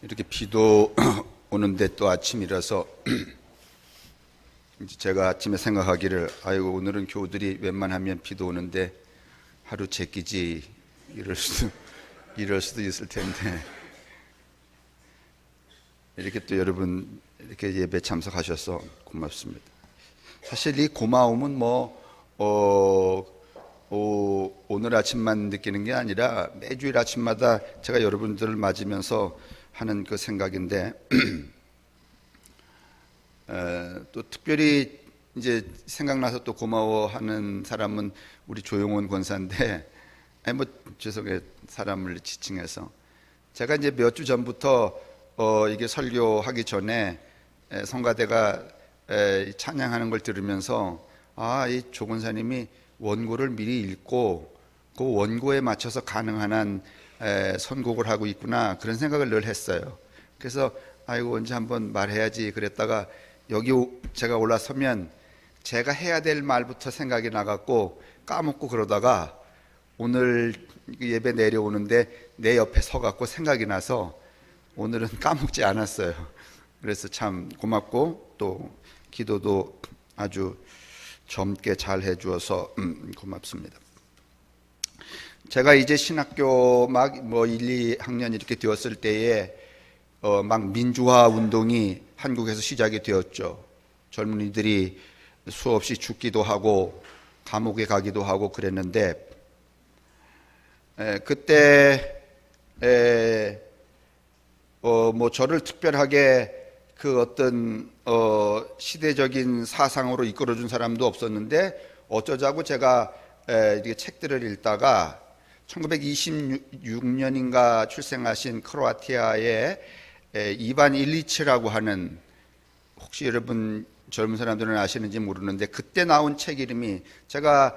이렇게 비도 오는데 또 아침이라서 제가 아침에 생각하기를 아이고 오늘은 교우들이 웬만하면 비도 오는데 하루 제끼지 이럴 수도 있을 텐데 이렇게 또 여러분 이렇게 예배 참석하셔서 고맙습니다. 사실 이 고마움은 오늘 아침만 느끼는 게 아니라 매주일 아침마다 제가 여러분들을 맞으면서 하는 그 생각인데 또 특별히 이제 생각나서 또 고마워하는 사람은 우리 조용원 권사인데 죄송해요. 사람을 지칭해서 제가 이제 몇 주 전부터 이게 설교하기 전에 성가대가 찬양하는 걸 들으면서 이 조 권사님이 원고를 미리 읽고 그 원고에 맞춰서 가능한 한 선곡을 하고 있구나 그런 생각을 늘 했어요. 그래서 아이고 언제 한번 말해야지 그랬다가 여기 제가 올라서면 제가 해야 될 말부터 생각이 나갖고 까먹고 그러다가 오늘 예배 내려오는데 내 옆에 서갖고 생각이 나서 오늘은 까먹지 않았어요. 그래서 참 고맙고 또 기도도 아주 젊게 잘 해주어서 고맙습니다. 제가 이제 신학교 막 1, 2학년 이렇게 되었을 때에 막 민주화 운동이 한국에서 시작이 되었죠. 젊은이들이 수없이 죽기도 하고 감옥에 가기도 하고 그랬는데 그때 저를 특별하게 그 어떤 시대적인 사상으로 이끌어준 사람도 없었는데 어쩌자고 제가 이렇게 책들을 읽다가 1926년인가 출생하신 크로아티아의 이반 일리치라고 하는, 혹시 여러분 젊은 사람들은 아시는지 모르는데 그때 나온 책 이름이, 제가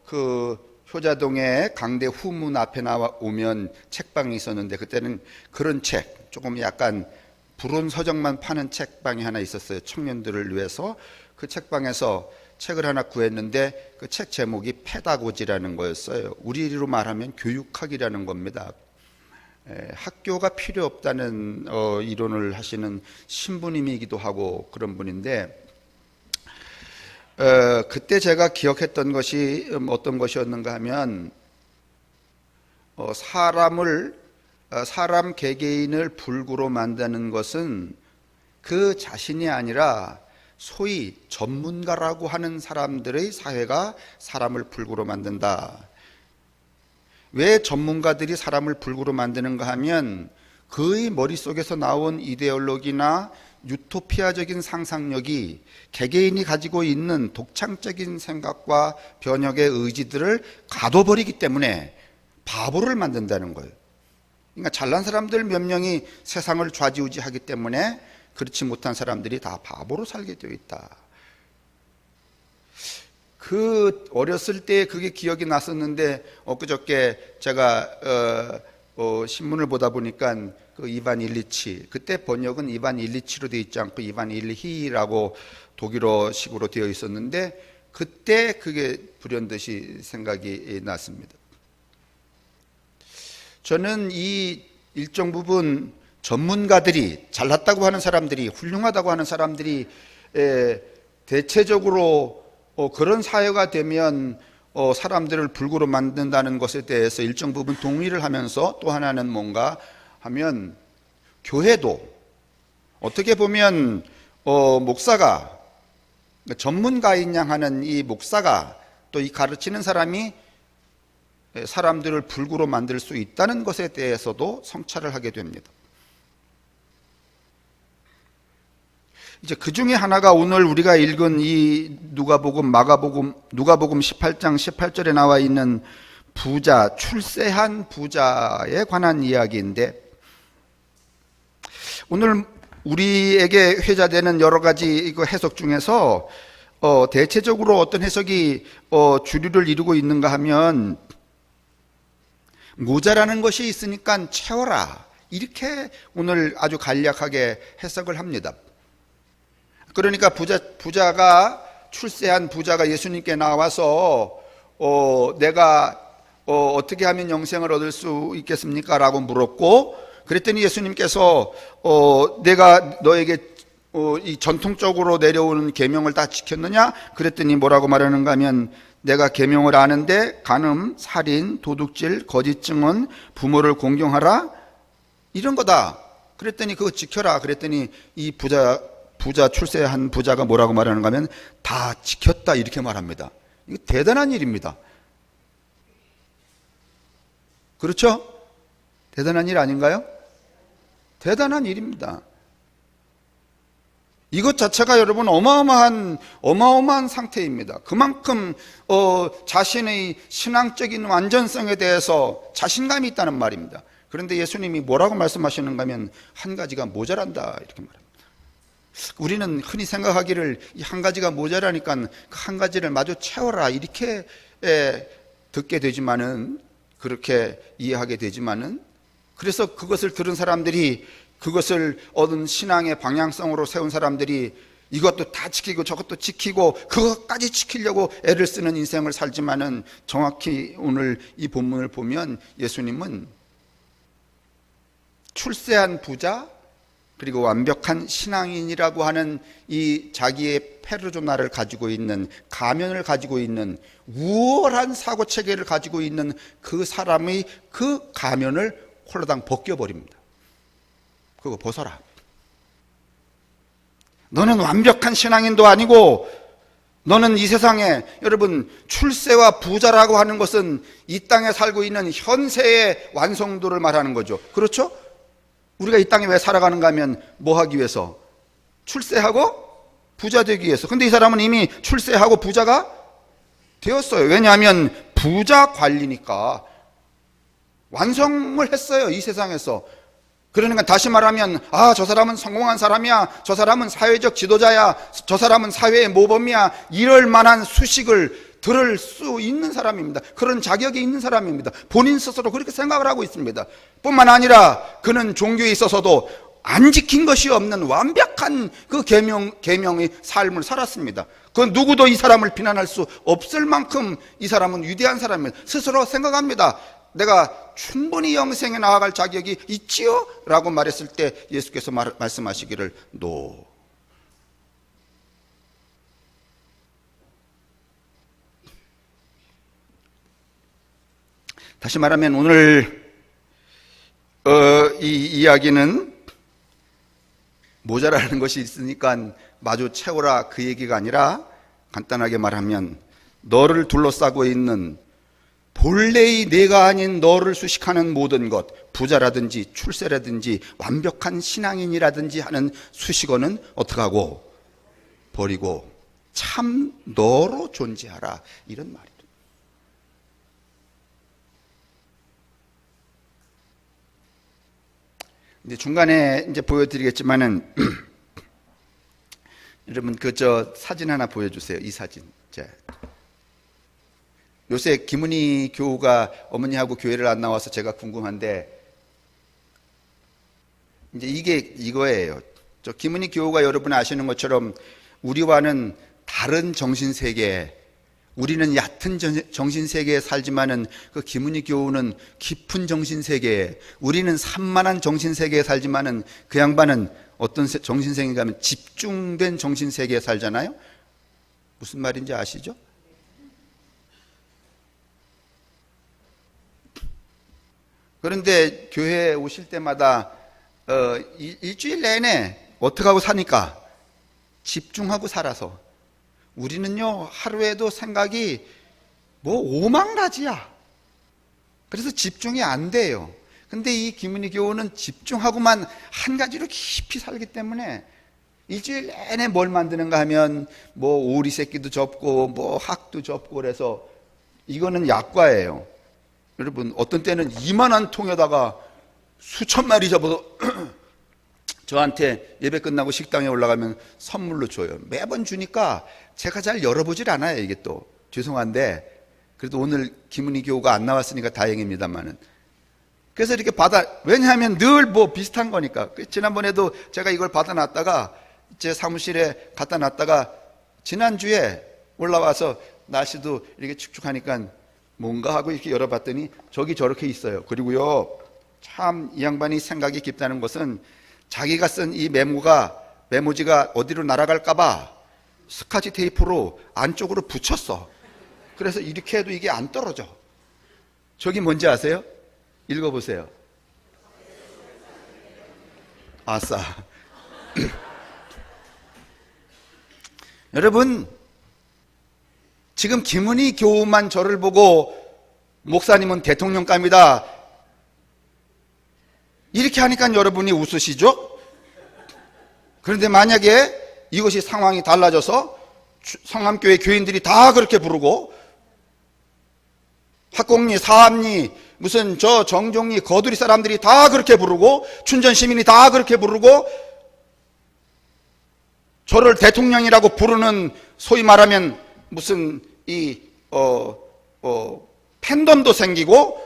그 효자동의 강대 후문 앞에 나오면 책방이 있었는데 그때는 그런 책, 조금 약간 불온 서적만 파는 책방이 하나 있었어요. 청년들을 위해서. 그 책방에서 책을 하나 구했는데 그 책 제목이 페다고지라는 거였어요. 우리로 말하면 교육학이라는 겁니다. 학교가 필요 없다는 이론을 하시는 신부님이기도 하고 그런 분인데 그때 제가 기억했던 것이 어떤 것이었는가 하면 사람 개개인을 불구로 만드는 것은 그 자신이 아니라 소위 전문가라고 하는 사람들의 사회가 사람을 불구로 만든다. 왜 전문가들이 사람을 불구로 만드는가 하면 그의 머릿속에서 나온 이데올로기나 유토피아적인 상상력이 개개인이 가지고 있는 독창적인 생각과 변혁의 의지들을 가둬버리기 때문에 바보를 만든다는 거예요. 그러니까 잘난 사람들 몇 명이 세상을 좌지우지하기 때문에 그렇지 못한 사람들이 다 바보로 살게 되어 있다. 그 어렸을 때 그게 기억이 났었는데 엊그저께 제가 신문을 보다 보니까 그 이반 일리치, 그때 번역은 이반 일리치로 되어 있지 않고 이반 일히라고 독일어식으로 되어 있었는데 그때 그게 불현듯이 생각이 났습니다. 저는 이 일정 부분 전문가들이, 잘났다고 하는 사람들이, 훌륭하다고 하는 사람들이 대체적으로 그런 사회가 되면 사람들을 불구로 만든다는 것에 대해서 일정 부분 동의를 하면서 또 하나는 뭔가 하면 교회도 어떻게 보면 목사가, 전문가인 양 하는 이 목사가 또 이 가르치는 사람이 사람들을 불구로 만들 수 있다는 것에 대해서도 성찰을 하게 됩니다. 이제 그 중에 하나가 오늘 우리가 읽은 이 누가복음 18장 18절에 나와 있는 부자, 출세한 부자에 관한 이야기인데, 오늘 우리에게 회자되는 여러 가지 해석 중에서 대체적으로 어떤 해석이 주류를 이루고 있는가 하면, 모자라는 것이 있으니까 채워라, 이렇게 오늘 아주 간략하게 해석을 합니다. 그러니까 부자가, 출세한 부자가 예수님께 나와서 내가 어떻게 하면 영생을 얻을 수 있겠습니까? 라고 물었고, 그 그랬더니 예수님께서 내가 너에게 이 전통적으로 내려오는 계명을 다 지켰느냐? 그랬더니 뭐라고 말하는가 하면 내가 계명을 아는데 간음, 살인, 도둑질, 거짓 증언, 부모를 공경하라 이런 거다. 그랬더니 그거 지켜라. 그랬더니 이 부자 출세한 부자가 뭐라고 말하는가 하면 다 지켰다 이렇게 말합니다. 이거 대단한 일입니다. 그렇죠? 대단한 일 아닌가요? 대단한 일입니다. 이것 자체가 여러분 어마어마한 상태입니다. 그만큼 자신의 신앙적인 완전성에 대해서 자신감이 있다는 말입니다. 그런데 예수님이 뭐라고 말씀하시는가 하면 한 가지가 모자란다 이렇게 말합니다. 우리는 흔히 생각하기를 이 한 가지가 모자라니까 그 한 가지를 마저 채워라 이렇게 듣게 되지만은, 그렇게 이해하게 되지만은, 그래서 그것을 들은 사람들이, 그것을 얻은 신앙의 방향성으로 세운 사람들이 이것도 다 지키고 저것도 지키고 그것까지 지키려고 애를 쓰는 인생을 살지만은, 정확히 오늘 이 본문을 보면 예수님은 출세한 부자 그리고 완벽한 신앙인이라고 하는 이 자기의 페르소나를 가지고 있는, 가면을 가지고 있는, 우월한 사고체계를 가지고 있는 그 사람의 그 가면을 홀라당 벗겨버립니다. 그거 벗어라. 너는 완벽한 신앙인도 아니고, 너는 이 세상에, 여러분, 출세와 부자라고 하는 것은 이 땅에 살고 있는 현세의 완성도를 말하는 거죠. 그렇죠? 우리가 이 땅에 왜 살아가는가 하면 뭐 하기 위해서? 출세하고 부자 되기 위해서. 근데 이 사람은 이미 출세하고 부자가 되었어요. 왜냐하면 부자 관리니까 완성을 했어요, 이 세상에서. 그러니까 다시 말하면 저 사람은 성공한 사람이야, 저 사람은 사회적 지도자야, 저 사람은 사회의 모범이야, 이럴 만한 수식을 들을 수 있는 사람입니다. 그런 자격이 있는 사람입니다. 본인 스스로 그렇게 생각을 하고 있습니다. 뿐만 아니라 그는 종교에 있어서도 안 지킨 것이 없는 완벽한 그 계명의 삶을 살았습니다. 그 누구도 이 사람을 비난할 수 없을 만큼 이 사람은 위대한 사람입니다. 스스로 생각합니다. 내가 충분히 영생에 나아갈 자격이 있지요? 라고 말했을 때 예수께서 말씀하시기를 노. 다시 말하면 오늘 이 이야기는 모자라는 것이 있으니까 마주 채워라 그 얘기가 아니라, 간단하게 말하면 너를 둘러싸고 있는 본래의 내가 아닌 너를 수식하는 모든 것, 부자라든지 출세라든지 완벽한 신앙인이라든지 하는 수식어는 어떻게 하고 버리고 참 너로 존재하라, 이런 말이에요. 이제 중간에 이제 보여드리겠지만은 여러분 저 사진 하나 보여주세요. 이 사진. 자, 요새 김은희 교우가 어머니하고 교회를 안 나와서 제가 궁금한데, 이제 이게 이거예요. 저 김은희 교우가 여러분 아시는 것처럼 우리와는 다른 정신세계, 우리는 얕은 정신세계에 살지만은 그 김은희 교우는 깊은 정신세계에, 우리는 산만한 정신세계에 살지만은 그 양반은 어떤 정신세계인가 하면 집중된 정신세계에 살잖아요. 무슨 말인지 아시죠? 그런데 교회에 오실 때마다 일주일 내내 어떻게 하고 사니까 집중하고 살아서, 우리는요 하루에도 생각이 뭐 오망라지야. 그래서 집중이 안 돼요. 근데 이 김은희 교우는 집중하고만 한 가지로 깊이 살기 때문에 일주일 내내 뭘 만드는가 하면 뭐 오리 새끼도 접고 뭐 학도 접고, 그래서 이거는 약과예요. 여러분 어떤 때는 이만한 통에다가 수천 마리 접어서 저한테 예배 끝나고 식당에 올라가면 선물로 줘요. 매번 주니까 제가 잘 열어보질 않아요. 이게 또 죄송한데, 그래도 오늘 김은희 교우가 안 나왔으니까 다행입니다만은. 그래서 이렇게 왜냐하면 늘 뭐 비슷한 거니까. 지난번에도 제가 이걸 받아놨다가 제 사무실에 갖다 놨다가 지난주에 올라와서 날씨도 이렇게 축축하니까 뭔가 하고 이렇게 열어봤더니 저기 저렇게 있어요. 그리고요 참 이 양반이 생각이 깊다는 것은 자기가 쓴 이 메모지가 어디로 날아갈까봐 스카치 테이프로 안쪽으로 붙였어. 그래서 이렇게 해도 이게 안 떨어져. 저기 뭔지 아세요? 읽어보세요. 아싸. 여러분, 지금 김은희 교우만 저를 보고 목사님은 대통령감이다 이렇게 하니까 여러분이 웃으시죠? 그런데 만약에 이것이 상황이 달라져서 성함교회 교인들이 다 그렇게 부르고 학곡리, 사암리, 무슨 저 정종리, 거두리 사람들이 다 그렇게 부르고 춘전 시민이 다 그렇게 부르고 저를 대통령이라고 부르는 소위 말하면 무슨 팬덤도 생기고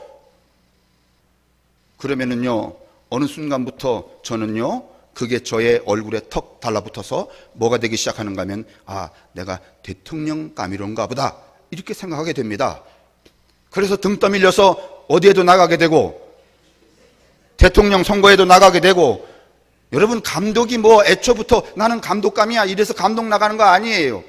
그러면은요 어느 순간부터 저는요 그게 저의 얼굴에 턱 달라붙어서 뭐가 되기 시작하는가 하면 아 내가 대통령감이론가 보다 이렇게 생각하게 됩니다. 그래서 등 떠밀려서 어디에도 나가게 되고 대통령 선거에도 나가게 되고 여러분 감독이 뭐 애초부터 나는 감독감이야 이래서 감독 나가는 거 아니에요.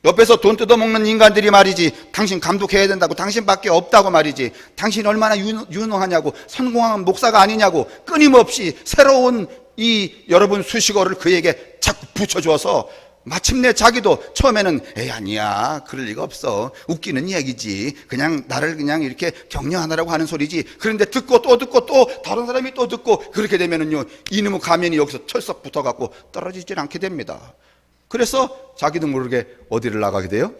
옆에서 돈 뜯어먹는 인간들이 말이지 당신 감독해야 된다고 당신밖에 없다고 말이지 당신 얼마나 유능하냐고 성공한 목사가 아니냐고 끊임없이 새로운 이 여러분 수식어를 그에게 자꾸 붙여줘서 마침내 자기도 처음에는 에이 아니야 그럴 리가 없어 웃기는 이야기지 그냥 나를 그냥 이렇게 격려하느라고 하는 소리지 그런데 듣고 또 다른 사람이 또 듣고 그렇게 되면은요 이놈의 가면이 여기서 철썩 붙어갖고 떨어지질 않게 됩니다. 그래서 자기도 모르게 어디를 나가게 돼요?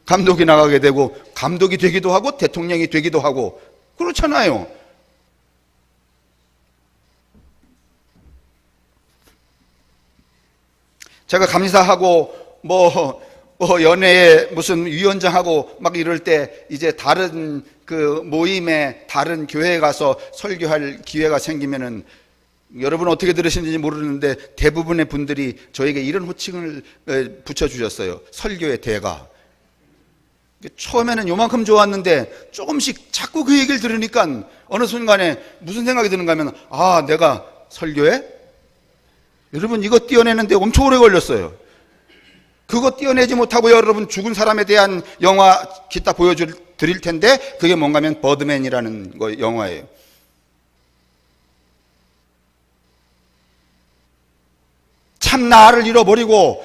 감독이 나가게 되고 감독이 되기도 하고 대통령이 되기도 하고 그렇잖아요. 제가 감사하고 연예에 무슨 위원장하고 막 이럴 때 이제 다른 그 모임에 다른 교회에 가서 설교할 기회가 생기면은 여러분 어떻게 들으시는지 모르는데 대부분의 분들이 저에게 이런 호칭을 붙여주셨어요. 설교의 대가. 처음에는 요만큼 좋았는데 조금씩 자꾸 그 얘기를 들으니까 어느 순간에 무슨 생각이 드는가 하면 아 내가 설교에? 여러분 이거 띄어내는데 엄청 오래 걸렸어요. 그거 띄어내지 못하고 여러분 죽은 사람에 대한 영화 기타 보여드릴 텐데 그게 뭔가 하면 버드맨이라는 영화예요. 참 나를 잃어버리고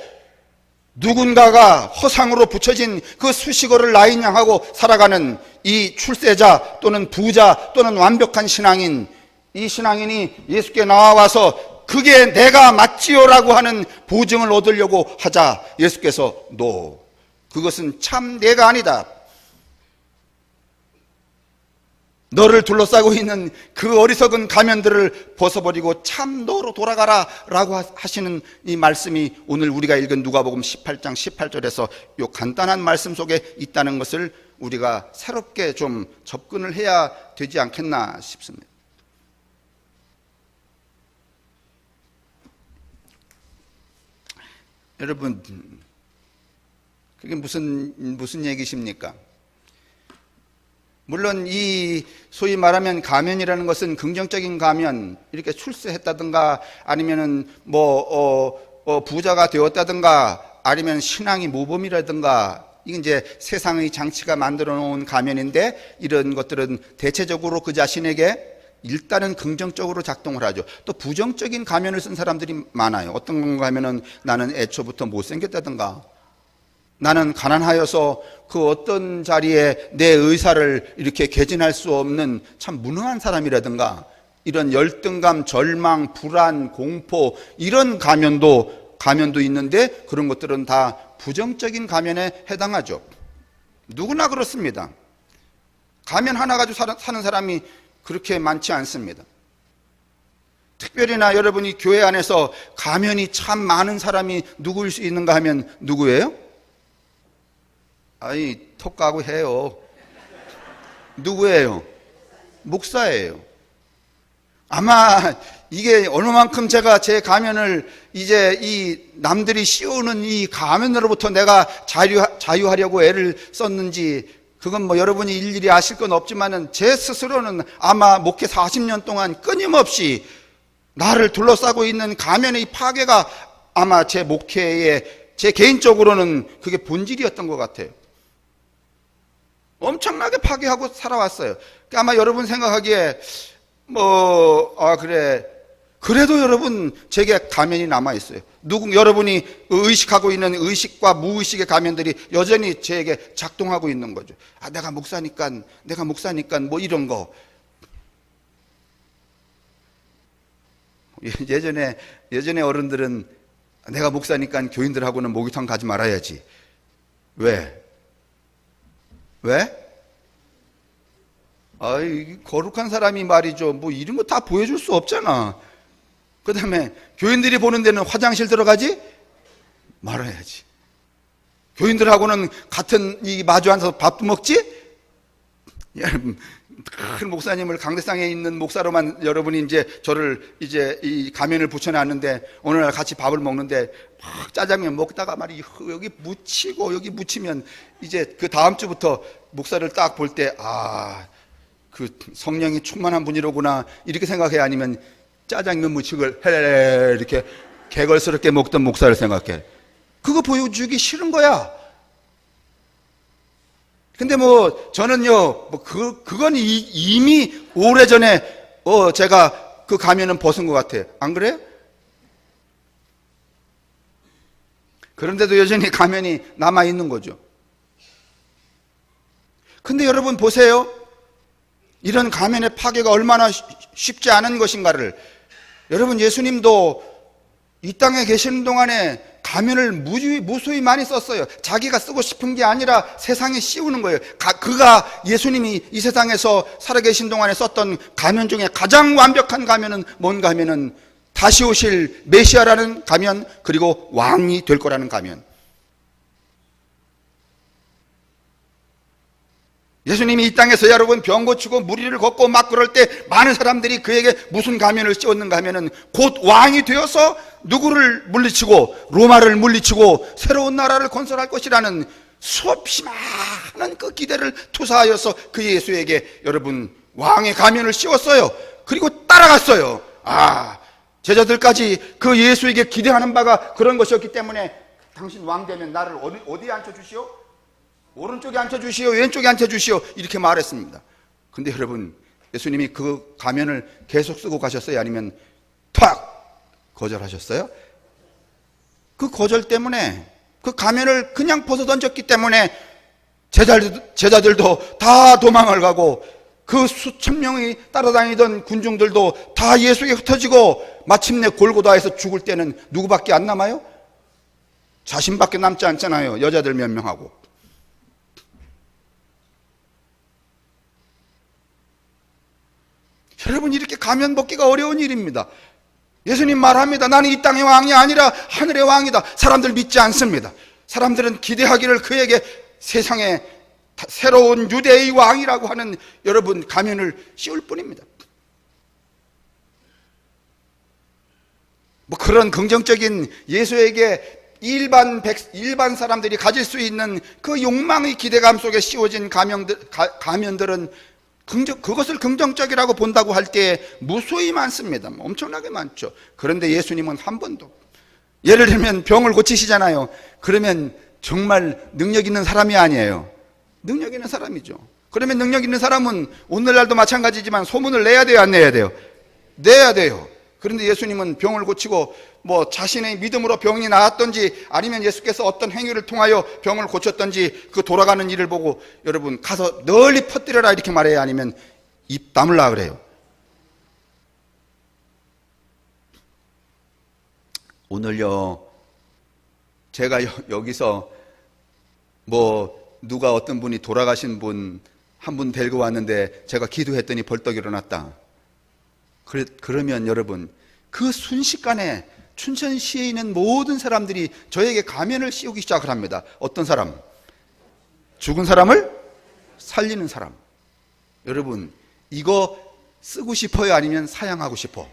누군가가 허상으로 붙여진 그 수식어를 라인양하고 살아가는 이 출세자 또는 부자 또는 완벽한 신앙인 이 신앙인이 예수께 나와서 그게 내가 맞지요라고 하는 보증을 얻으려고 하자 예수께서 노 그것은 참 내가 아니다. 너를 둘러싸고 있는 그 어리석은 가면들을 벗어버리고 참 너로 돌아가라 라고 하시는 이 말씀이 오늘 우리가 읽은 누가복음 18장 18절에서 이 간단한 말씀 속에 있다는 것을 우리가 새롭게 좀 접근을 해야 되지 않겠나 싶습니다. 여러분 그게 무슨 얘기십니까? 물론 이 소위 말하면 가면이라는 것은 긍정적인 가면 이렇게 출세했다든가 아니면은 부자가 되었다든가 아니면 신앙이 모범이라든가 이게 이제 세상의 장치가 만들어 놓은 가면인데 이런 것들은 대체적으로 그 자신에게 일단은 긍정적으로 작동을 하죠. 또 부정적인 가면을 쓴 사람들이 많아요. 어떤 건가 하면은 나는 애초부터 못생겼다든가 나는 가난하여서 그 어떤 자리에 내 의사를 이렇게 개진할 수 없는 참 무능한 사람이라든가 이런 열등감, 절망, 불안, 공포 이런 가면도 있는데 그런 것들은 다 부정적인 가면에 해당하죠. 누구나 그렇습니다. 가면 하나 가지고 사는 사람이 그렇게 많지 않습니다. 특별히나 여러분이 교회 안에서 가면이 참 많은 사람이 누구일 수 있는가 하면 누구예요? 아이 턱 까고 해요. 누구예요? 목사예요. 아마 이게 어느 만큼 제가 제 가면을 이제 이 남들이 씌우는 이 가면으로부터 내가 자유하려고 애를 썼는지 그건 뭐 여러분이 일일이 아실 건 없지만은 제 스스로는 아마 목회 40년 동안 끊임없이 나를 둘러싸고 있는 가면의 파괴가 아마 제 목회에 제 개인적으로는 그게 본질이었던 것 같아요. 엄청나게 파괴하고 살아왔어요. 아마 여러분 생각하기에 그래. 그래도 여러분 제게 가면이 남아있어요. 여러분이 의식하고 있는 의식과 무의식의 가면들이 여전히 제게 작동하고 있는 거죠. 내가 목사니까 뭐 이런 거. 예전에 어른들은 내가 목사니까 교인들하고는 목욕탕 가지 말아야지. 왜? 거룩한 사람이 말이죠. 뭐 이런 거 다 보여줄 수 없잖아. 그 다음에 교인들이 보는 데는 화장실 들어가지 말아야지. 교인들하고는 같은 마주 앉아서 밥도 먹지? 여러분, 큰 목사님을 강대상에 있는 목사로만 여러분이 저를 이 가면을 붙여놨는데 어느 날 같이 밥을 먹는데 막 짜장면 먹다가 여기 묻히고 여기 묻히면 그 다음 주부터 목사를 딱 볼 때 그 성령이 충만한 분이로구나 이렇게 생각해. 아니면 짜장면 무침을 이렇게 개걸스럽게 먹던 목사를 생각해. 그거 보여주기 싫은 거야. 근데 저는요, 그건 이미 오래전에, 제가 그 가면은 벗은 것 같아요. 안 그래요? 그런데도 여전히 가면이 남아있는 거죠. 근데 여러분 보세요. 이런 가면의 파괴가 얼마나 쉽지 않은 것인가를. 여러분, 예수님도 이 땅에 계시는 동안에 가면을 무수히 많이 썼어요. 자기가 쓰고 싶은 게 아니라 세상에 씌우는 거예요. 예수님이 이 세상에서 살아계신 동안에 썼던 가면 중에 가장 완벽한 가면은 뭔가 하면은 다시 오실 메시아라는 가면, 그리고 왕이 될 거라는 가면. 예수님이 이 땅에서 여러분 병 고치고 무리를 걷고 막 그럴 때 많은 사람들이 그에게 무슨 가면을 씌웠는가 하면은 곧 왕이 되어서 누구를 물리치고 로마를 물리치고 새로운 나라를 건설할 것이라는 수없이 많은 그 기대를 투사하여서 그 예수에게 여러분 왕의 가면을 씌웠어요. 그리고 따라갔어요. 제자들까지 그 예수에게 기대하는 바가 그런 것이었기 때문에 당신 왕 되면 나를 어디에 앉혀주시오? 오른쪽에 앉혀주시오, 왼쪽에 앉혀주시오, 이렇게 말했습니다. 근데 여러분, 예수님이 그 가면을 계속 쓰고 가셨어요? 아니면 탁 거절하셨어요? 그 거절 때문에, 그 가면을 그냥 벗어 던졌기 때문에 제자들도 다 도망을 가고 그 수천 명이 따라다니던 군중들도 다 예수에게 흩어지고 마침내 골고다에서 죽을 때는 누구밖에 안 남아요? 자신밖에 남지 않잖아요. 여자들 몇 명하고. 여러분, 이렇게 가면 벗기가 어려운 일입니다. 예수님 말합니다. 나는 이 땅의 왕이 아니라 하늘의 왕이다. 사람들 믿지 않습니다. 사람들은 기대하기를 그에게 세상에 새로운 유대의 왕이라고 하는 여러분 가면을 씌울 뿐입니다. 그런 긍정적인 예수에게 일반 사람들이 가질 수 있는 그 욕망의 기대감 속에 씌워진 가면들은 그것을 긍정적이라고 본다고 할 때 무수히 많습니다. 엄청나게 많죠. 그런데 예수님은 한 번도, 예를 들면 병을 고치시잖아요. 그러면 정말 능력 있는 사람이 아니에요. 능력 있는 사람이죠. 그러면 능력 있는 사람은 오늘날도 마찬가지지만 소문을 내야 돼요, 안 내야 돼요? 내야 돼요. 그런데 예수님은 병을 고치고 자신의 믿음으로 병이 나았던지 아니면 예수께서 어떤 행위를 통하여 병을 고쳤던지 그 돌아가는 일을 보고 여러분 가서 널리 퍼뜨려라 이렇게 말해요? 아니면 입 다물라 그래요? 오늘요, 제가 여기서 누가 어떤 분이 돌아가신 분 한 분 데리고 왔는데 제가 기도했더니 벌떡 일어났다. 그러면 여러분, 그 순식간에 춘천시에 있는 모든 사람들이 저에게 가면을 씌우기 시작을 합니다. 어떤 사람? 죽은 사람을 살리는 사람. 여러분, 이거 쓰고 싶어요? 아니면 사양하고 싶어?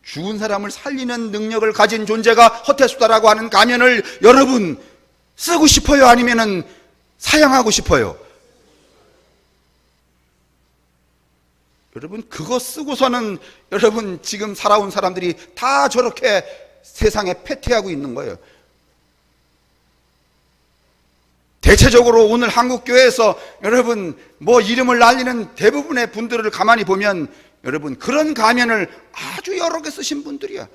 죽은 사람을 살리는 능력을 가진 존재가 허태수다라고 하는 가면을 여러분 쓰고 싶어요? 아니면은 사양하고 싶어요? 여러분, 그거 쓰고서는 여러분 지금 살아온 사람들이 다 저렇게 세상에 패퇴하고 있는 거예요. 대체적으로 오늘 한국교회에서 여러분 뭐 이름을 날리는 대부분의 분들을 가만히 보면 여러분 그런 가면을 아주 여러 개 쓰신 분들이야.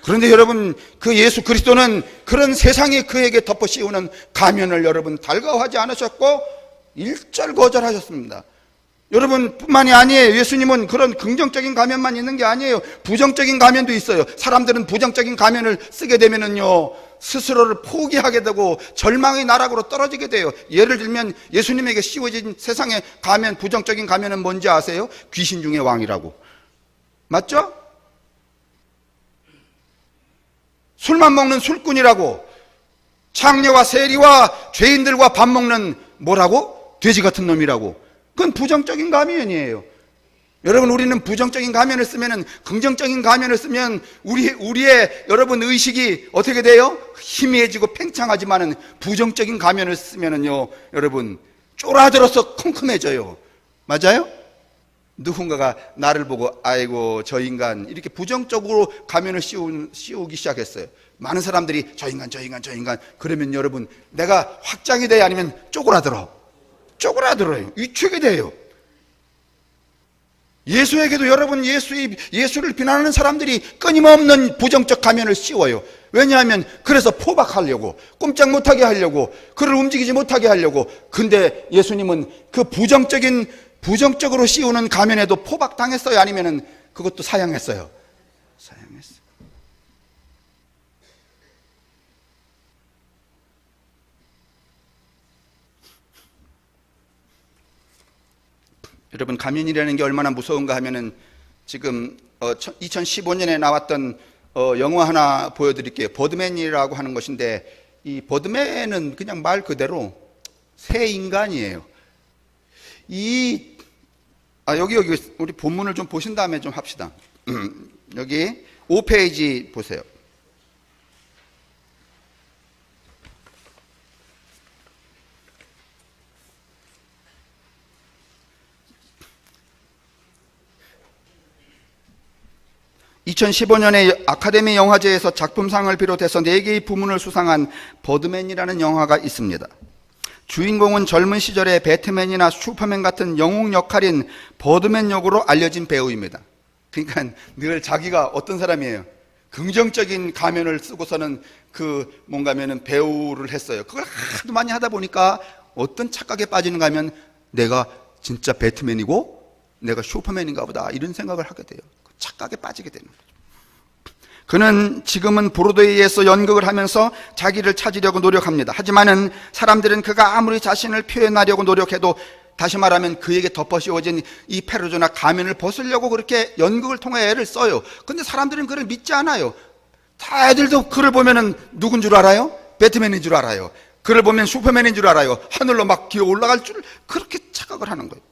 그런데 여러분 그 예수 그리스도는 그런 세상이 그에게 덮어 씌우는 가면을 여러분 달가워하지 않으셨고 일절 거절하셨습니다. 여러분 뿐만이 아니에요. 예수님은 그런 긍정적인 가면만 있는 게 아니에요. 부정적인 가면도 있어요. 사람들은 부정적인 가면을 쓰게 되면은요 스스로를 포기하게 되고 절망의 나락으로 떨어지게 돼요. 예를 들면 예수님에게 씌워진 세상의 가면, 부정적인 가면은 뭔지 아세요? 귀신 중의 왕이라고. 맞죠? 술만 먹는 술꾼이라고. 창녀와 세리와 죄인들과 밥 먹는 뭐라고? 돼지 같은 놈이라고. 그건 부정적인 가면이에요. 여러분 우리는 부정적인 가면을 쓰면은 긍정적인 가면을 쓰면 우리의 여러분 의식이 어떻게 돼요? 희미해지고 팽창하지만은 부정적인 가면을 쓰면은요 여러분 쫄아들어서 컴컴해져요. 맞아요? 누군가가 나를 보고 아이고 저 인간 이렇게 부정적으로 가면을 씌우기 시작했어요. 많은 사람들이 저 인간 그러면 여러분 내가 확장이 돼요? 아니면 쪼그라들어요. 위축이 돼요. 예수에게도 여러분 예수를 비난하는 사람들이 끊임없는 부정적 가면을 씌워요. 왜냐하면 그래서 포박하려고, 꼼짝 못하게 하려고, 그를 움직이지 못하게 하려고. 근데 예수님은 그 부정적으로 씌우는 가면에도 포박당했어요? 아니면은 그것도 사양했어요? 사양했어요. 여러분 가면이라는 게 얼마나 무서운가 하면은 지금 2015년에 나왔던 영화 하나 보여드릴게요. 버드맨이라고 하는 것인데 이 버드맨은 그냥 말 그대로 새 인간이에요. 여기 우리 본문을 좀 보신 다음에 좀 합시다. 여기 5페이지 보세요. 2015년에 아카데미 영화제에서 작품상을 비롯해서 4개의 부문을 수상한 버드맨이라는 영화가 있습니다. 주인공은 젊은 시절에 배트맨이나 슈퍼맨 같은 영웅 역할인 버드맨 역으로 알려진 배우입니다. 그러니까 늘 자기가 어떤 사람이에요? 긍정적인 가면을 쓰고서는 뭔가면은 배우를 했어요. 그걸 하도 많이 하다 보니까 어떤 착각에 빠지는가 하면 내가 진짜 배트맨이고 내가 슈퍼맨인가 보다 이런 생각을 하게 돼요. 착각에 빠지게 되는 거죠. 그는 지금은 브로드웨이에서 연극을 하면서 자기를 찾으려고 노력합니다. 하지만은 사람들은 그가 아무리 자신을 표현하려고 노력해도 다시 말하면 그에게 덮어 씌워진 이 페르소나 가면을 벗으려고 그렇게 연극을 통해 애를 써요. 근데 사람들은 그를 믿지 않아요. 다 애들도 그를 보면은 누군 줄 알아요? 배트맨인 줄 알아요. 그를 보면 슈퍼맨인 줄 알아요. 하늘로 막 기어 올라갈 줄 그렇게 착각을 하는 거예요.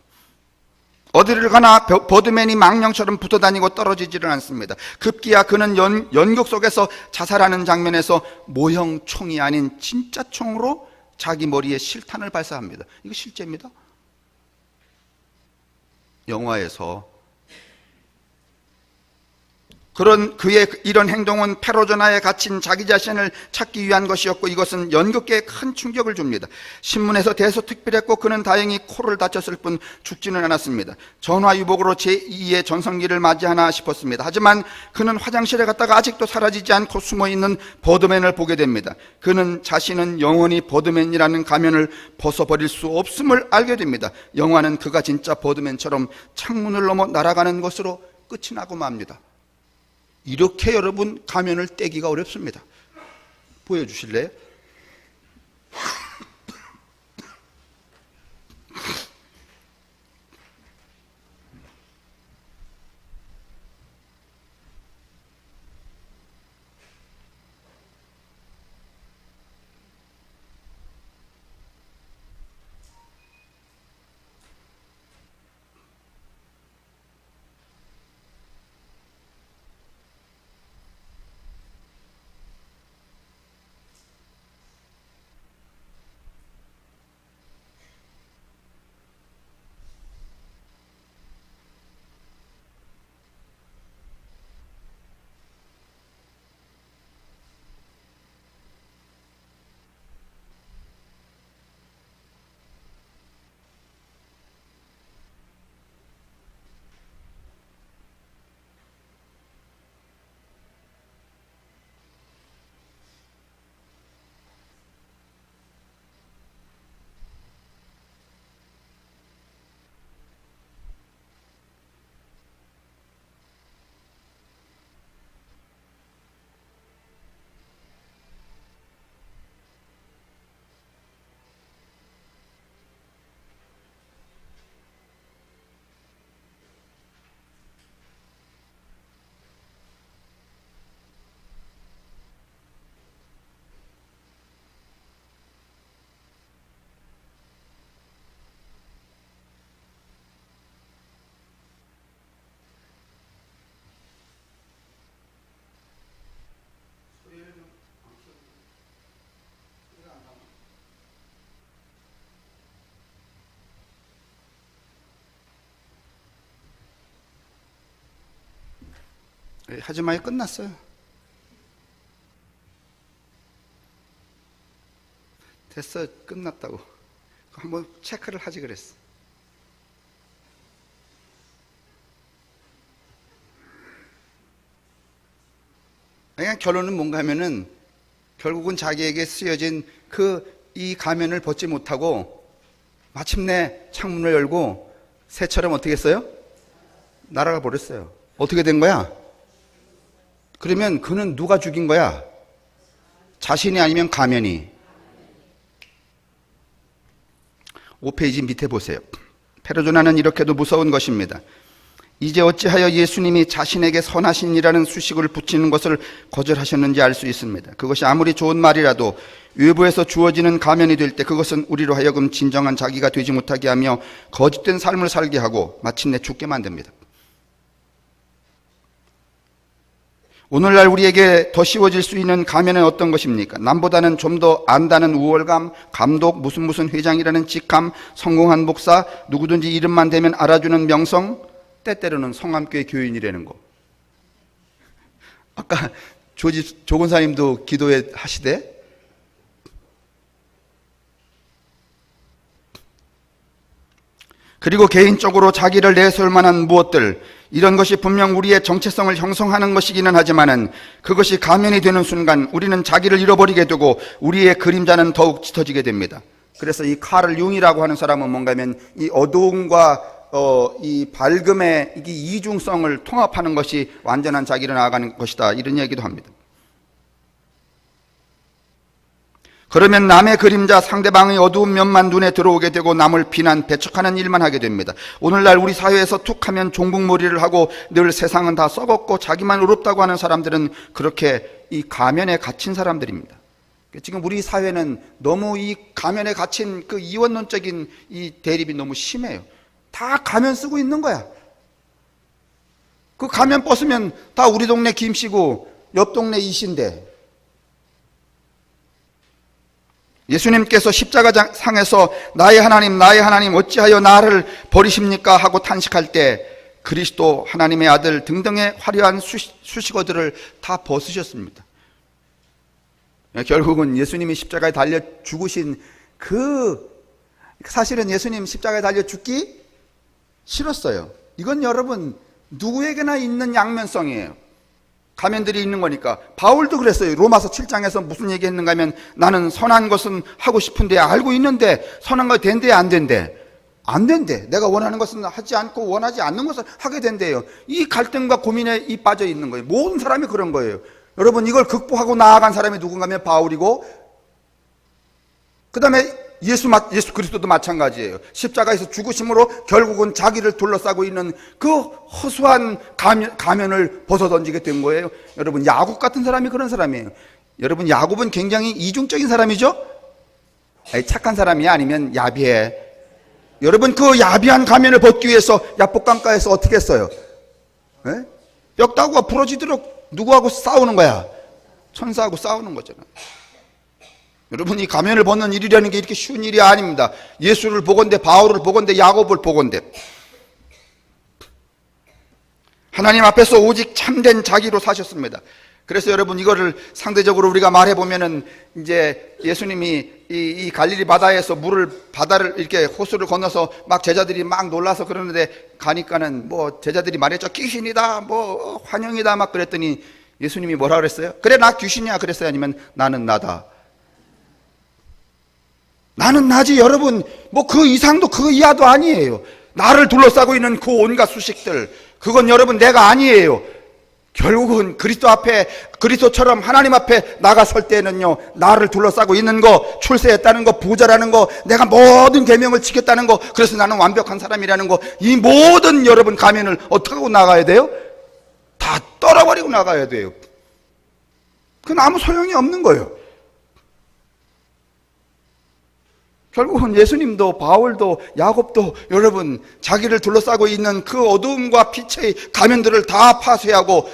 어디를 가나 버드맨이 망령처럼 붙어다니고 떨어지지를 않습니다. 급기야 그는 연극 속에서 자살하는 장면에서 모형 총이 아닌 진짜 총으로 자기 머리에 실탄을 발사합니다. 이거 실제입니다. 영화에서 그의 이런 행동은 페르소나에 갇힌 자기 자신을 찾기 위한 것이었고 이것은 연극계에 큰 충격을 줍니다. 신문에서 대서특필했고 그는 다행히 코를 다쳤을 뿐 죽지는 않았습니다. 전화위복으로 제2의 전성기를 맞이하나 싶었습니다. 하지만 그는 화장실에 갔다가 아직도 사라지지 않고 숨어있는 버드맨을 보게 됩니다. 그는 자신은 영원히 버드맨이라는 가면을 벗어버릴 수 없음을 알게 됩니다. 영화는 그가 진짜 버드맨처럼 창문을 넘어 날아가는 것으로 끝이 나고 맙니다. 이렇게 여러분 가면을 떼기가 어렵습니다. 보여주실래요? 하지만 끝났어요. 됐어, 끝났다고. 한번 체크를 하지 그랬어. 그냥 결론은 뭔가 하면은 결국은 자기에게 쓰여진 이 가면을 벗지 못하고 마침내 창문을 열고 새처럼 어떻게 했어요? 날아가 버렸어요. 어떻게 된 거야? 그러면 그는 누가 죽인 거야? 자신이 아니면 가면이? 5페이지 밑에 보세요. 페르조나는 이렇게도 무서운 것입니다. 이제 어찌하여 예수님이 자신에게 선하신이라는 수식을 붙이는 것을 거절하셨는지 알 수 있습니다. 그것이 아무리 좋은 말이라도 외부에서 주어지는 가면이 될 때 그것은 우리로 하여금 진정한 자기가 되지 못하게 하며 거짓된 삶을 살게 하고 마침내 죽게 만듭니다. 오늘날 우리에게 더 씌워질 수 있는 가면은 어떤 것입니까? 남보다는 좀 더 안다는 우월감, 감독, 무슨 회장이라는 직함, 성공한 목사, 누구든지 이름만 대면 알아주는 명성, 때때로는 성함교회 교인이라는 거. 아까 조 권사님도 기도회 하시대. 그리고 개인적으로 자기를 내세울 만한 무엇들, 이런 것이 분명 우리의 정체성을 형성하는 것이기는 하지만은 그것이 가면이 되는 순간 우리는 자기를 잃어버리게 되고 우리의 그림자는 더욱 짙어지게 됩니다. 그래서 이 카를 융이라고 하는 사람은 뭔가 하면 이 어두움과 이 밝음의 이게 이중성을 통합하는 것이 완전한 자기를 나아가는 것이다, 이런 얘기도 합니다. 그러면 남의 그림자, 상대방의 어두운 면만 눈에 들어오게 되고 남을 비난, 배척하는 일만 하게 됩니다. 오늘날 우리 사회에서 툭 하면 종북몰이를 하고 늘 세상은 다 썩었고 자기만 의롭다고 하는 사람들은 그렇게 이 가면에 갇힌 사람들입니다. 지금 우리 사회는 너무 이 가면에 갇힌 그 이원론적인 이 대립이 너무 심해요. 다 가면 쓰고 있는 거야. 그 가면 벗으면 다 우리 동네 김씨고 옆 동네 이씨인데, 예수님께서 십자가상에서 나의 하나님 어찌하여 나를 버리십니까 하고 탄식할 때 그리스도 하나님의 아들 등등의 화려한 수식어들을 다 벗으셨습니다. 결국은 예수님이 십자가에 달려 죽으신 사실은 예수님 십자가에 달려 죽기 싫었어요. 이건 여러분 누구에게나 있는 양면성이에요. 가면들이 있는 거니까. 바울도 그랬어요. 로마서 7장에서 무슨 얘기했는가 하면 나는 선한 것은 하고 싶은데 알고 있는데 선한 거 된대 안 된대? 안 된대. 내가 원하는 것은 하지 않고 원하지 않는 것을 하게 된대요. 이 갈등과 고민에 빠져 있는 거예요. 모든 사람이 그런 거예요. 여러분 이걸 극복하고 나아간 사람이 누군가 하면 바울이고, 그 다음에 예수 그리스도도 마찬가지예요. 십자가에서 죽으심으로 결국은 자기를 둘러싸고 있는 그 허수한 가면을 벗어던지게 된 거예요. 여러분 야곱 같은 사람이 그런 사람이에요. 여러분 야곱은 굉장히 이중적인 사람이죠. 착한 사람이 아니면 야비해. 여러분 그 야비한 가면을 벗기 위해서 야복강가에서 어떻게 했어요? 뼈다구가 부러지도록 누구하고 싸우는 거야? 천사하고 싸우는 거잖아요. 여러분 이 가면을 벗는 일이라는 게 이렇게 쉬운 일이 아닙니다. 예수를 보건대, 바울을 보건대, 야곱을 보건대. 하나님 앞에서 오직 참된 자기로 사셨습니다. 그래서 여러분 이거를 상대적으로 우리가 말해보면은 이제 예수님이 이 갈릴리 바다에서 바다를 이렇게 호수를 건너서 막 제자들이 막 놀라서 그러는데 가니까는 뭐 제자들이 말했죠. 귀신이다, 뭐 환영이다 막 그랬더니 예수님이 뭐라 그랬어요? 그래 나 귀신이야 그랬어요? 아니면 나는 나다? 나는 나지. 여러분 뭐 그 이상도 그 이하도 아니에요. 나를 둘러싸고 있는 그 온갖 수식들, 그건 여러분 내가 아니에요. 결국은 그리스도 앞에, 그리스도처럼 하나님 앞에 나가설 때는요, 나를 둘러싸고 있는 거, 출세했다는 거, 부자라는 거, 내가 모든 계명을 지켰다는 거, 그래서 나는 완벽한 사람이라는 거, 이 모든 여러분 가면을 어떻게 하고 나가야 돼요? 다 떨어버리고 나가야 돼요. 그건 아무 소용이 없는 거예요. 결국은 예수님도 바울도 야곱도 여러분 자기를 둘러싸고 있는 그 어두움과 빛의 가면들을 다 파쇄하고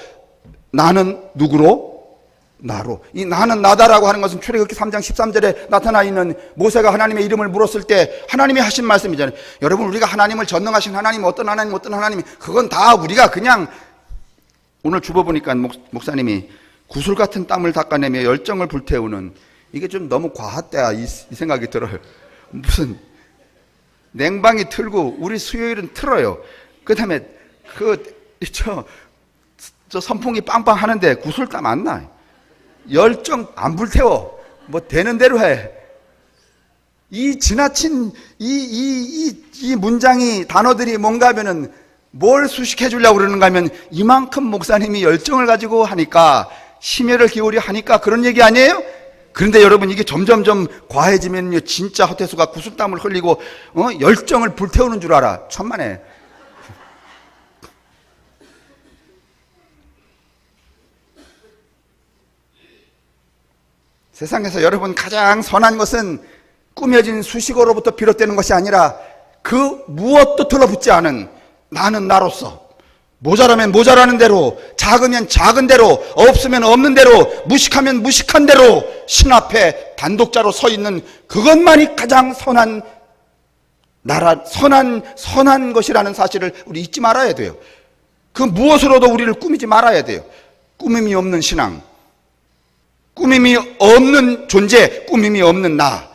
나는 누구로? 나로. 이 나는 나다라고 하는 것은 출애굽기 3장 13절에 나타나 있는 모세가 하나님의 이름을 물었을 때 하나님이 하신 말씀이잖아요. 여러분 우리가 하나님을 전능하신 하나님, 어떤 하나님 그건 다 우리가 그냥 오늘 주보 보니까 목사님이 구슬 같은 땀을 닦아내며 열정을 불태우는, 이게 좀 너무 과했다 이 생각이 들어요. 무슨 냉방이 틀고 우리 수요일은 틀어요. 그 다음에 저 선풍기 빵빵 하는데 구슬땀 안 나. 열정 안 불태워. 뭐 되는 대로 해. 이 지나친 이 문장이, 단어들이 뭔가 하면은 뭘 수식해 주려고 그러는가 하면, 이만큼 목사님이 열정을 가지고 하니까, 심혈을 기울여 하니까 그런 얘기 아니에요? 그런데 여러분, 이게 점점점 과해지면요, 진짜 허태수가 구슬땀을 흘리고 열정을 불태우는 줄 알아. 천만에. 세상에서 여러분 가장 선한 것은 꾸며진 수식어로부터 비롯되는 것이 아니라, 그 무엇도 들어붙지 않은 나는 나로서, 모자라면 모자라는 대로, 작으면 작은 대로, 없으면 없는 대로, 무식하면 무식한 대로 신 앞에 단독자로 서 있는 그것만이 가장 선한 선한 것이라는 사실을 우리 잊지 말아야 돼요. 그 무엇으로도 우리를 꾸미지 말아야 돼요. 꾸밈이 없는 신앙, 꾸밈이 없는 존재, 꾸밈이 없는 나.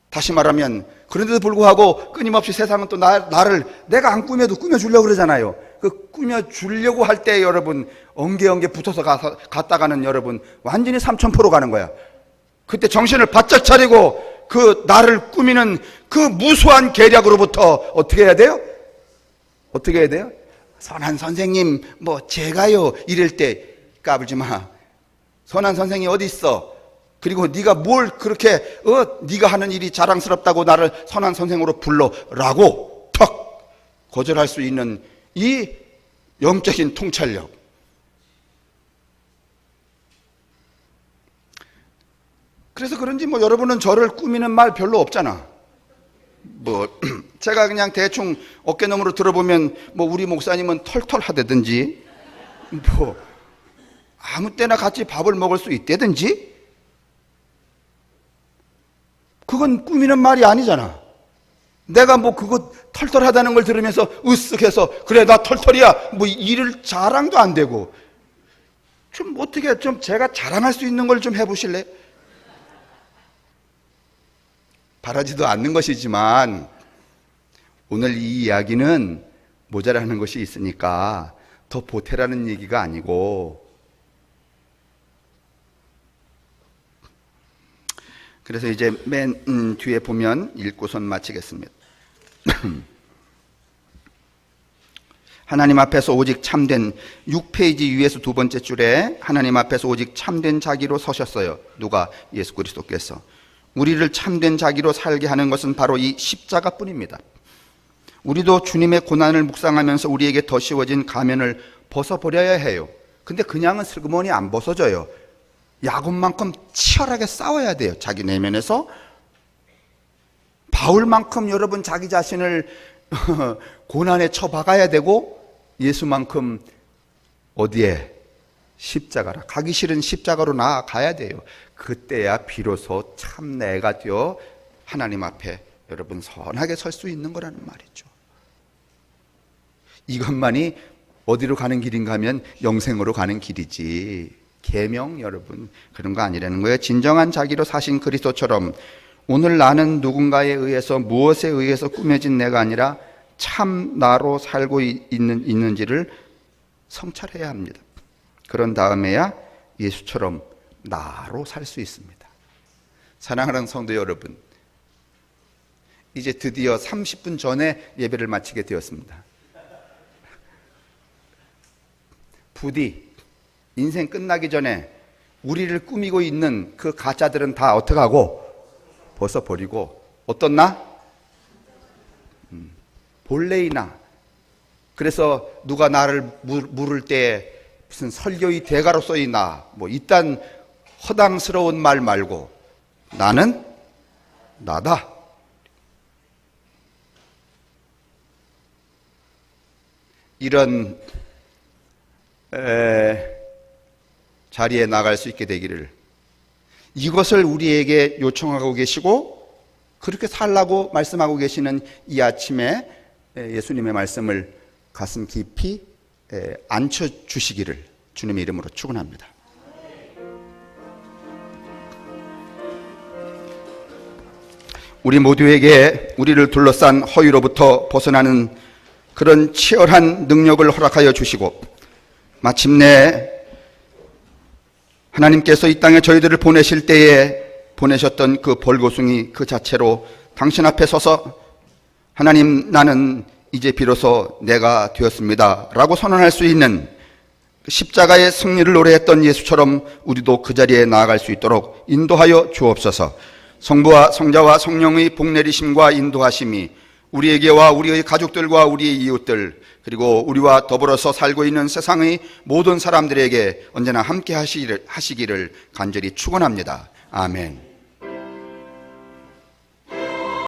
다시 말하면, 그런데도 불구하고 끊임없이 세상은 또 나를 내가 안 꾸며도 꾸며주려고 그러잖아요. 그 꾸며주려고 할 때 여러분, 엉게엉게 붙어서 갔다가는 여러분 완전히 3000% 가는 거야. 그때 정신을 바짝 차리고 그 나를 꾸미는 그 무수한 계략으로부터 어떻게 해야 돼요? 어떻게 해야 돼요? 선한 선생님, 뭐 제가요, 이럴 때 까불지 마. 선한 선생이 어디 있어? 그리고 네가 뭘 그렇게 네가 하는 일이 자랑스럽다고 나를 선한 선생으로 불러라고 턱 거절할 수 있는 이 영적인 통찰력. 그래서 그런지 뭐 여러분은 저를 꾸미는 말 별로 없잖아. 뭐 제가 그냥 대충 어깨너머로 들어보면 뭐 우리 목사님은 털털하다든지, 뭐 아무 때나 같이 밥을 먹을 수 있다든지, 그건 꾸미는 말이 아니잖아. 내가 뭐 그거 털털하다는 걸 들으면서 으쓱해서 그래 나 털털이야 뭐 이럴 자랑도 안 되고, 좀 어떻게 좀 제가 자랑할 수 있는 걸 좀 해보실래? 바라지도 않는 것이지만 오늘 이 이야기는 모자라는 것이 있으니까 더 보태라는 얘기가 아니고, 그래서 이제 맨 뒤에 보면 읽고선 마치겠습니다. 하나님 앞에서 오직 참된, 6페이지 위에서 두 번째 줄에 하나님 앞에서 오직 참된 자기로 서셨어요. 누가? 예수 그리스도께서. 우리를 참된 자기로 살게 하는 것은 바로 이 십자가뿐입니다. 우리도 주님의 고난을 묵상하면서 우리에게 더 씌워진 가면을 벗어버려야 해요. 근데 그냥은 슬그머니 안 벗어져요. 야곱만큼 치열하게 싸워야 돼요. 자기 내면에서. 바울만큼 여러분 자기 자신을 고난에 쳐박아야 되고, 예수만큼 어디에? 십자가라. 가기 싫은 십자가로 나아가야 돼요. 그때야 비로소 참 내가 되어 하나님 앞에 여러분 선하게 설 수 있는 거라는 말이죠. 이것만이 어디로 가는 길인가 하면 영생으로 가는 길이지, 계명 여러분 그런 거 아니라는 거예요. 진정한 자기로 사신 그리스도처럼 오늘 나는 누군가에 의해서, 무엇에 의해서 꾸며진 내가 아니라 참 나로 살고 있는지를 성찰해야 합니다. 그런 다음에야 예수처럼 나로 살 수 있습니다. 사랑하는 성도 여러분, 이제 드디어 30분 전에 예배를 마치게 되었습니다. 부디 인생 끝나기 전에 우리를 꾸미고 있는 그 가짜들은 다 어떻게 하고? 벗어버리고, 어떤 나? 본래의 나. 그래서 누가 나를 물을 때 무슨 설교의 대가로서의 나, 뭐 이딴 허당스러운 말 말고 나는 나다. 이런 자리에 나갈 수 있게 되기를, 이것을 우리에게 요청하고 계시고 그렇게 살라고 말씀하고 계시는 이 아침에 예수님의 말씀을 가슴 깊이 앉혀주시기를 주님의 이름으로 축원합니다. 우리 모두에게 우리를 둘러싼 허위로부터 벗어나는 그런 치열한 능력을 허락하여 주시고 마침내 하나님께서 이 땅에 저희들을 보내실 때에 보내셨던 그 벌거숭이 그 자체로 당신 앞에 서서 하나님, 나는 이제 비로소 내가 되었습니다 라고 선언할 수 있는 십자가의 승리를 노래했던 예수처럼 우리도 그 자리에 나아갈 수 있도록 인도하여 주옵소서. 성부와 성자와 성령의 복내리심과 인도하심이 우리에게와 우리의 가족들과 우리의 이웃들 그리고 우리와 더불어서 살고 있는 세상의 모든 사람들에게 언제나 함께 하시기를 간절히 축원합니다. 아멘.